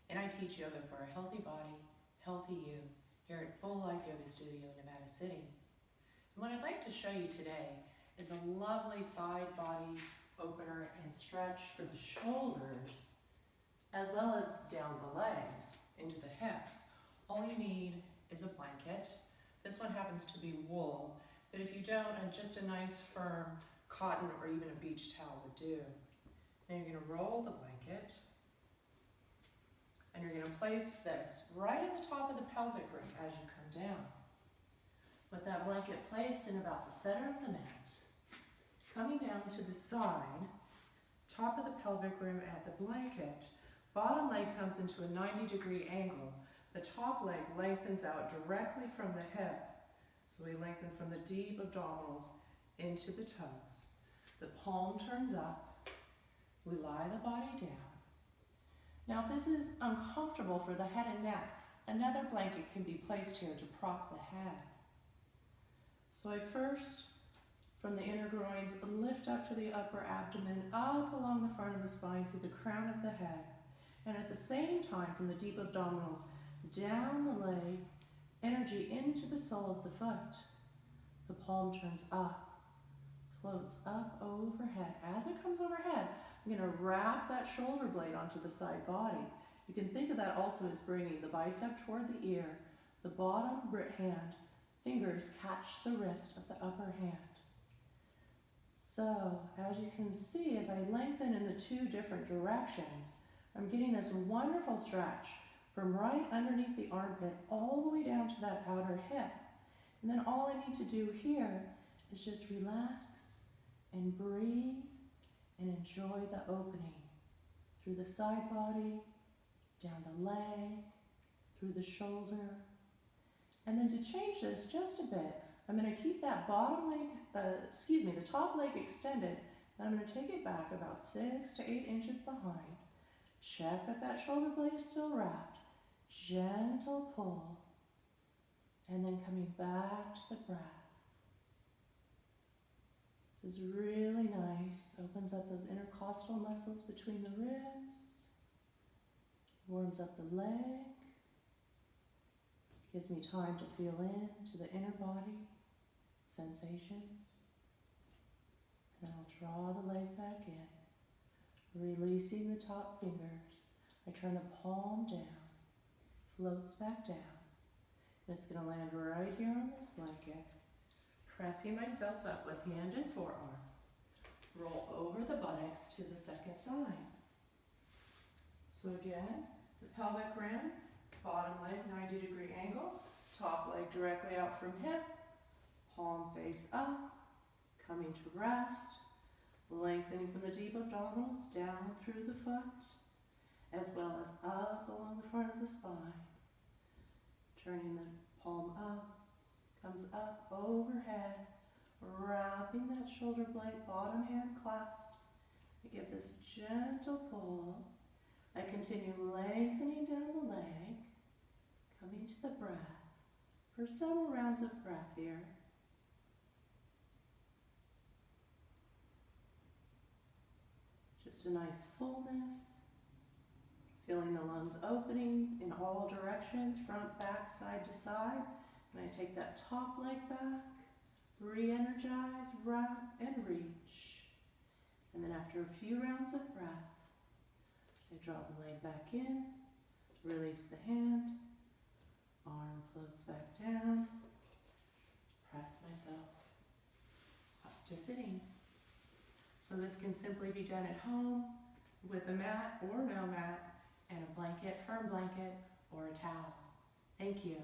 and I teach yoga for a healthy body, healthy you, here at Full Life Yoga Studio in Nevada City. And what I'd like to show you today is a lovely side body opener and stretch for the shoulders, as well as down the legs into the hips. All you need is a blanket. This one happens to be wool, but if you don't, just a nice firm cotton or even a beach towel would do. Now you're going to roll the blanket, and you're going to place this right at the top of the pelvic ring as you come down. With that blanket placed in about the center of the mat, coming down to the side, top of the pelvic rim at the blanket, bottom leg comes into a 90-degree angle. The top leg lengthens out directly from the hip. So we lengthen from the deep abdominals into the toes. The palm turns up. We lie the body down. Now, if this is uncomfortable for the head and neck, another blanket can be placed here to prop the head. So I first, from the inner groins, lift up to the upper abdomen, up along the front of the spine through the crown of the head. And at the same time, from the deep abdominals, down the leg, energy into the sole of the foot. The palm turns up, floats up overhead. As it comes overhead, I'm going to wrap that shoulder blade onto the side body. You can think of that also as bringing the bicep toward the ear, the bottom hand, fingers catch the wrist of the upper hand. So, as you can see, as I lengthen in the two different directions, I'm getting this wonderful stretch from right underneath the armpit all the way down to that outer hip. And then all I need to do here is just relax and breathe and enjoy the opening through the side body, down the leg, through the shoulder. And then to change this just a bit, I'm going to keep that the top leg extended, and I'm going to take it back about 6 to 8 inches behind. Check that that shoulder blade is still wrapped. Gentle pull, and then coming back to the breath. This is really nice. Opens up those intercostal muscles between the ribs. Warms up the leg. Gives me time to feel into the inner body sensations. And then I'll draw the leg back in, releasing the top fingers. I turn the palm down, floats back down, and it's going to land right here on this blanket. Pressing myself up with hand and forearm. Roll over the buttocks to the second side. So again, the pelvic rim, bottom leg 90-degree angle, top leg directly out from hip, palm face up, coming to rest, lengthening from the deep abdominals down through the foot, as well as up along the front of the spine. Turning the palm up, comes up overhead, wrapping that shoulder blade, bottom hand clasps. I give this gentle pull. I continue lengthening down the leg, coming to the breath for several rounds of breath here. Just a nice fullness. Feeling the lungs opening in all directions, front, back, side to side. And I take that top leg back, re-energize, wrap, and reach. And then after a few rounds of breath, I draw the leg back in, release the hand, arm floats back down, press myself up to sitting. So this can simply be done at home with a mat or no mat, and a blanket, firm blanket, or a towel. Thank you.